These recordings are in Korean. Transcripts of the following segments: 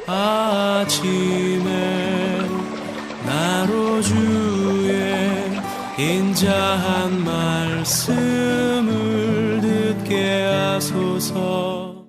아침에 나로 주의 인자한 말씀을 듣게 하소서.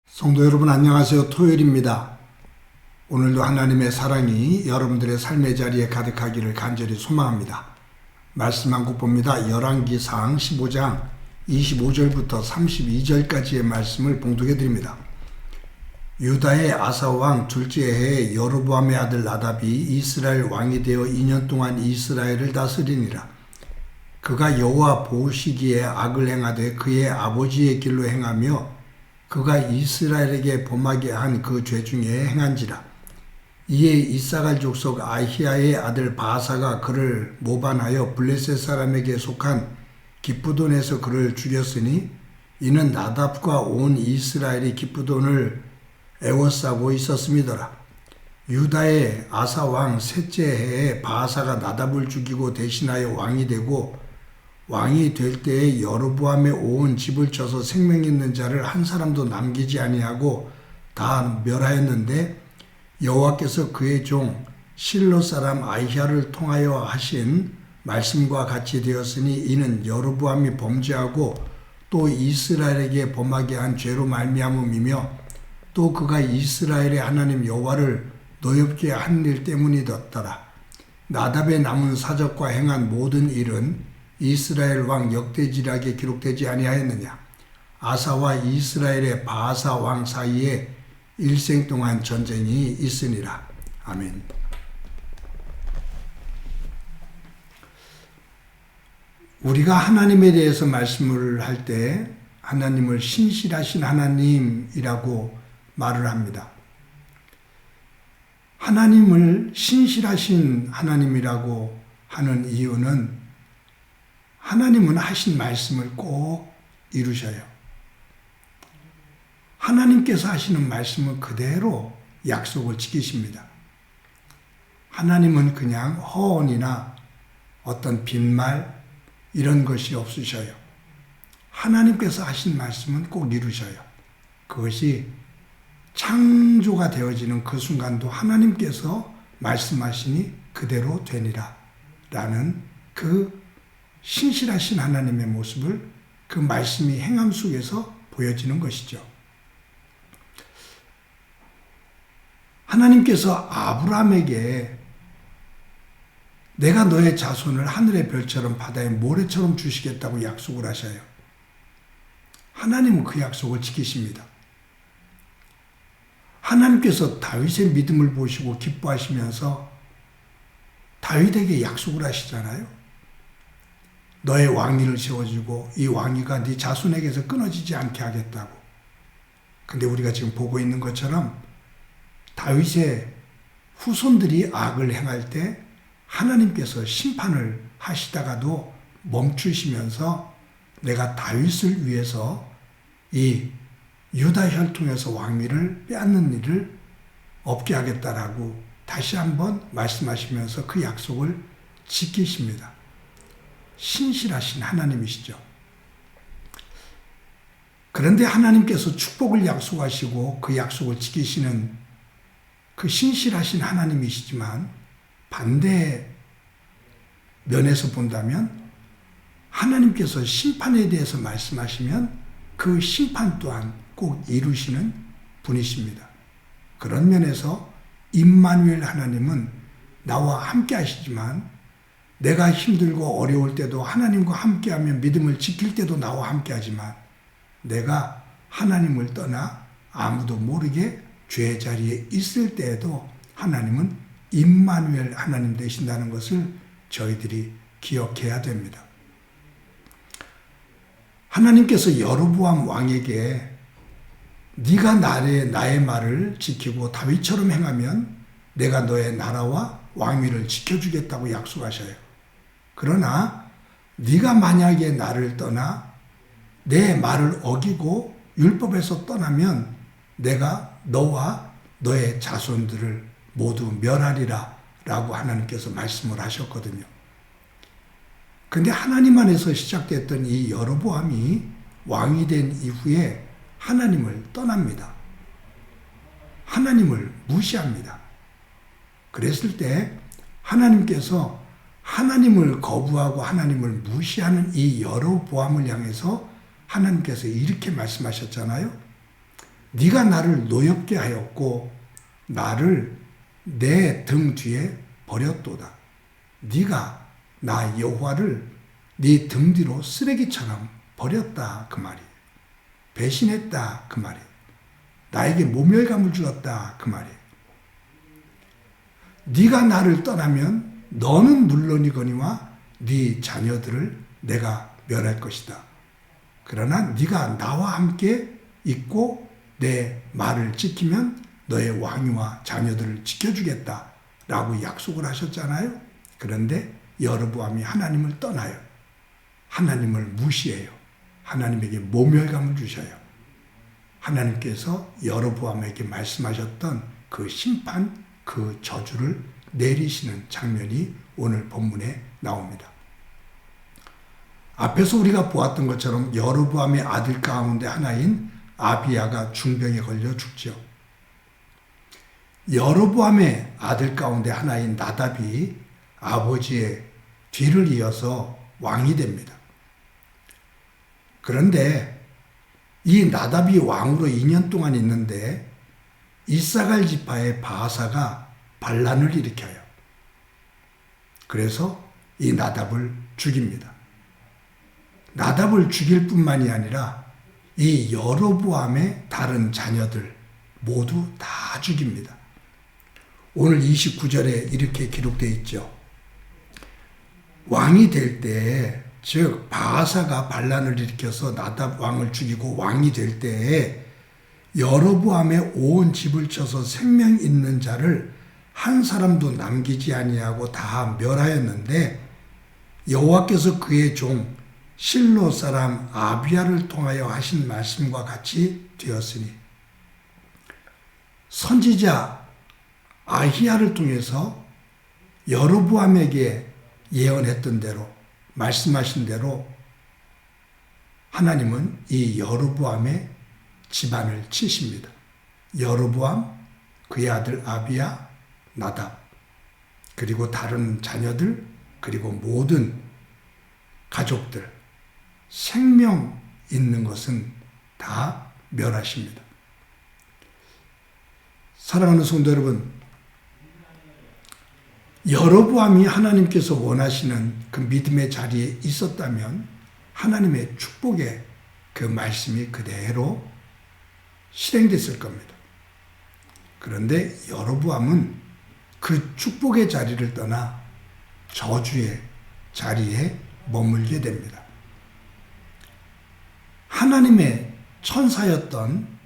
성도 여러분 안녕하세요. 토요일입니다. 오늘도 하나님의 사랑이 여러분들의 삶의 자리에 가득하기를 간절히 소망합니다. 말씀 한 곳 봅니다. 열왕기상 15장 25절부터 32절까지의 말씀을 봉독해 드립니다. 유다의 아사왕 둘째 해에 여로보암의 아들 나답이 이스라엘 왕이 되어 2년 동안 이스라엘을 다스리니라. 그가 여호와 보시기에 악을 행하되 그의 아버지의 길로 행하며 그가 이스라엘에게 범하게 한 그 죄 중에 행한지라. 이에 이사갈 족속 아히야의 아들 바사가 그를 모반하여 블레셋 사람에게 속한 기쁘돈에서 그를 죽였으니 이는 나답과 온 이스라엘이 기쁘돈을 애워싸고 있었음이더라. 유다의 아사 왕 셋째 해에 바사가 나답을 죽이고 대신하여 왕이 되고 왕이 될 때에 여로보암의 온 집을 쳐서 생명 있는 자를 한 사람도 남기지 아니하고 다 멸하였는데 여호와께서 그의 종 실로 사람 아히야를 통하여 하신 말씀과 같이 되었으니 이는 여로보암이 범죄하고 또 이스라엘에게 범하게 한 죄로 말미암음이며 또 그가 이스라엘의 하나님 여호와를 노엽게 한 일 때문이었더라. 나답의 남은 사적과 행한 모든 일은 이스라엘 왕 역대지략에 기록되지 아니하였느냐. 아사와 이스라엘의 바사 왕 사이에 일생 동안 전쟁이 있으니라. 아멘. 우리가 하나님에 대해서 말씀을 할 때 하나님을 신실하신 하나님이라고 말을 합니다. 하나님을 신실하신 하나님이라고 하는 이유는 하나님은 하신 말씀을 꼭 이루셔요. 하나님께서 하시는 말씀은 그대로 약속을 지키십니다. 하나님은 그냥 허언이나 어떤 빈말 이런 것이 없으셔요. 하나님께서 하신 말씀은 꼭 이루셔요. 그것이 창조가 되어지는 그 순간도 하나님께서 말씀하시니 그대로 되니라 라는 그 신실하신 하나님의 모습을 그 말씀이 행함 속에서 보여지는 것이죠. 하나님께서 아브라함에게 내가 너의 자손을 하늘의 별처럼 바다의 모래처럼 주시겠다고 약속을 하셔요. 하나님은 그 약속을 지키십니다. 하나님께서 다윗의 믿음을 보시고 기뻐하시면서 다윗에게 약속을 하시잖아요. 너의 왕위를 세워주고 이 왕위가 네 자손에게서 끊어지지 않게 하겠다고. 근데 우리가 지금 보고 있는 것처럼 다윗의 후손들이 악을 행할 때 하나님께서 심판을 하시다가도 멈추시면서 내가 다윗을 위해서 이 유다 혈통에서 왕위를 빼앗는 일을 없게 하겠다라고 다시 한번 말씀하시면서 그 약속을 지키십니다. 신실하신 하나님이시죠. 그런데 하나님께서 축복을 약속하시고 그 약속을 지키시는 그 신실하신 하나님이시지만 반대 면에서 본다면 하나님께서 심판에 대해서 말씀하시면 그 심판 또한 꼭 이루시는 분이십니다. 그런 면에서 임마누엘 하나님은 나와 함께 하시지만 내가 힘들고 어려울 때도 하나님과 함께하며 믿음을 지킬 때도 나와 함께 하지만 내가 하나님을 떠나 아무도 모르게 죄의 자리에 있을 때에도 하나님은 임마누엘 하나님 되신다는 것을 저희들이 기억해야 됩니다. 하나님께서 여로보암 왕에게 네가 나의 말을 지키고 다윗처럼 행하면 내가 너의 나라와 왕위를 지켜주겠다고 약속하셔요. 그러나 네가 만약에 나를 떠나 내 말을 어기고 율법에서 떠나면 내가 너와 너의 자손들을 모두 멸하리라 라고 하나님께서 말씀을 하셨거든요. 근데 하나님 안에서 시작됐던 이 여로보암이 왕이 된 이후에 하나님을 떠납니다. 하나님을 무시합니다. 그랬을 때 하나님께서 하나님을 거부하고 하나님을 무시하는 이 여로보암을 향해서 하나님께서 이렇게 말씀하셨잖아요. 네가 나를 노엽게 하였고 나를 내 등 뒤에 버렸도다. 네가 나 여호와를 네 등 뒤로 쓰레기처럼 버렸다 그 말이에요. 배신했다 그 말이에요. 나에게 모멸감을 주었다 그 말이에요. 네가 나를 떠나면 너는 물론이거니와 네 자녀들을 내가 멸할 것이다. 그러나 네가 나와 함께 있고 내 말을 지키면 너의 왕위와 자녀들을 지켜주겠다 라고 약속을 하셨잖아요. 그런데 여로보암이 하나님을 떠나요. 하나님을 무시해요. 하나님에게 모멸감을 주셔요. 하나님께서 여로보암에게 말씀하셨던 그 심판, 그 저주를 내리시는 장면이 오늘 본문에 나옵니다. 앞에서 우리가 보았던 것처럼 여로보암의 아들 가운데 하나인 아비야가 중병에 걸려 죽죠. 여로보암의 아들 가운데 하나인 나답이 아버지의 뒤를 이어서 왕이 됩니다. 그런데 이 나답이 왕으로 2년 동안 있는데 이사갈 지파의 바하사가 반란을 일으켜요. 그래서 이 나답을 죽입니다. 나답을 죽일 뿐만이 아니라 이 여로보암의 다른 자녀들 모두 다 죽입니다. 오늘 29절에 이렇게 기록되어 있죠. 왕이 될 때에, 즉 바하사가 반란을 일으켜서 나답 왕을 죽이고 왕이 될 때에 여로보암의 온 집을 쳐서 생명 있는 자를 한 사람도 남기지 아니하고 다 멸하였는데 여호와께서 그의 종 실로 사람 아비야를 통하여 하신 말씀과 같이 되었으니 선지자 아히야를 통해서 여로보암에게 예언했던 대로 말씀하신 대로 하나님은 이 여로보암의 집안을 치십니다. 여로보암, 그의 아들 아비야, 나답, 그리고 다른 자녀들, 그리고 모든 가족들, 생명 있는 것은 다 멸하십니다. 사랑하는 성도 여러분, 여로보암이 하나님께서 원하시는 그 믿음의 자리에 있었다면 하나님의 축복의 그 말씀이 그대로 실행됐을 겁니다. 그런데 여로보암은 그 축복의 자리를 떠나 저주의 자리에 머물게 됩니다. 하나님의 천사였던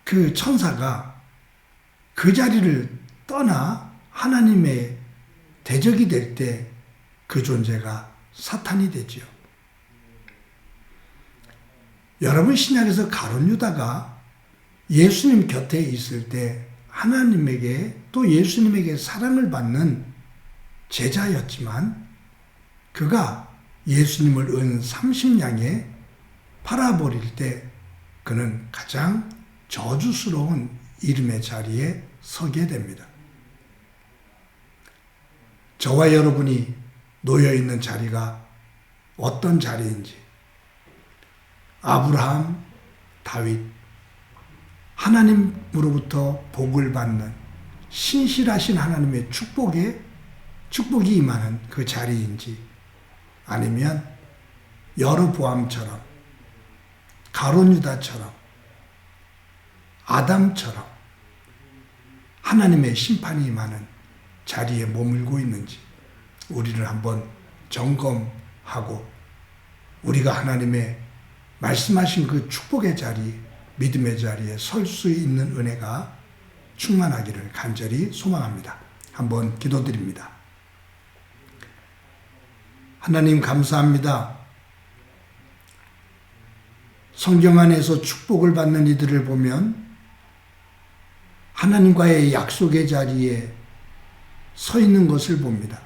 그 천사가 그 자리를 떠나 하나님의 대적이 될 때 그 존재가 사탄이 되지요. 여러분, 신약에서 가룟 유다가 예수님 곁에 있을 때 하나님에게 또 예수님에게 사랑을 받는 제자였지만 그가 예수님을 은 30냥에 팔아버릴 때 그는 가장 저주스러운 이름의 자리에 서게 됩니다. 저와 여러분이 놓여있는 자리가 어떤 자리인지, 아브라함, 다윗, 하나님으로부터 복을 받는 신실하신 하나님의 축복이 임하는 그 자리인지, 아니면 여로보암처럼, 가룟 유다처럼, 아담처럼 하나님의 심판이 임하는 자리에 머물고 있는지 우리를 한번 점검하고 우리가 하나님의 말씀하신 그 축복의 자리, 믿음의 자리에 설 수 있는 은혜가 충만하기를 간절히 소망합니다. 한번 기도드립니다. 하나님 감사합니다. 성경 안에서 축복을 받는 이들을 보면 하나님과의 약속의 자리에 서 있는 것을 봅니다.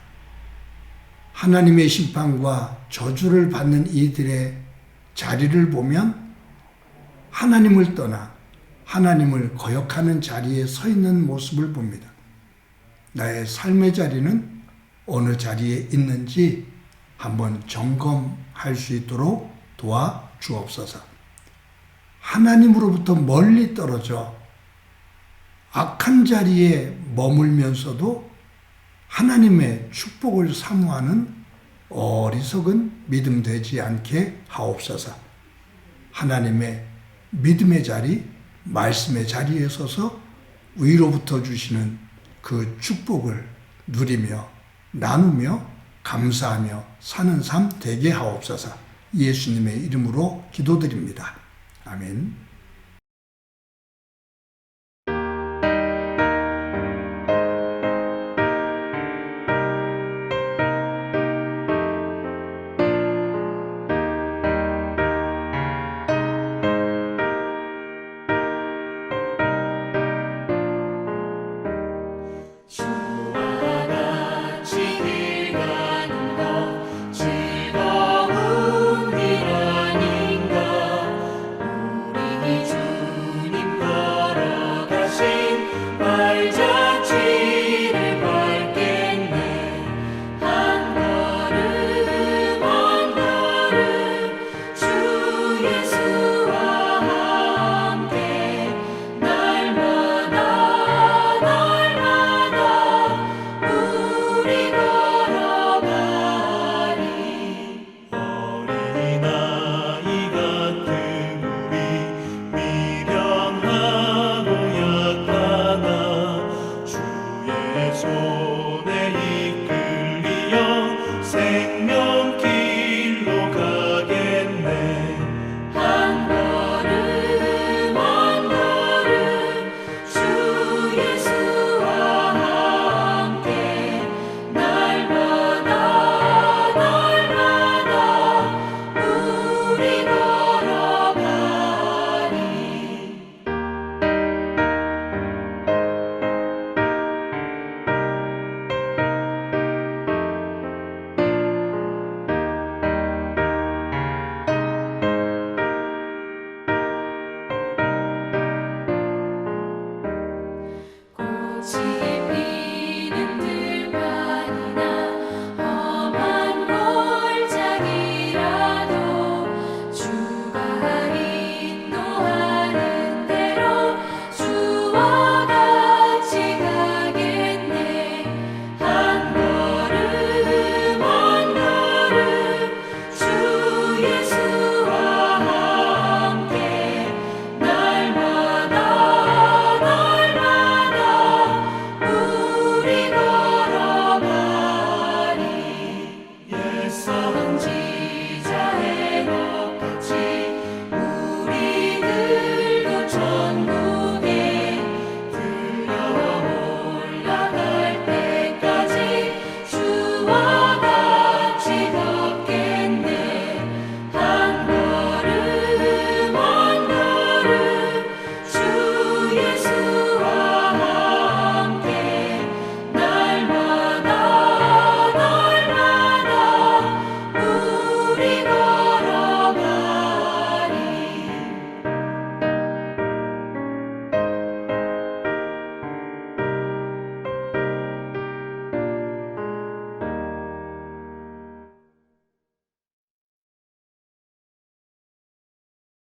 하나님의 심판과 저주를 받는 이들의 자리를 보면 하나님을 떠나 하나님을 거역하는 자리에 서 있는 모습을 봅니다. 나의 삶의 자리는 어느 자리에 있는지 한번 점검할 수 있도록 도와주옵소서. 하나님으로부터 멀리 떨어져 악한 자리에 머물면서도 하나님의 축복을 사모하는 어리석은 믿음 되지 않게 하옵소서. 하나님의 믿음의 자리, 말씀의 자리에 서서 위로부터 주시는 그 축복을 누리며 나누며 감사하며 사는 삶 되게 하옵소서. 예수님의 이름으로 기도드립니다. 아멘.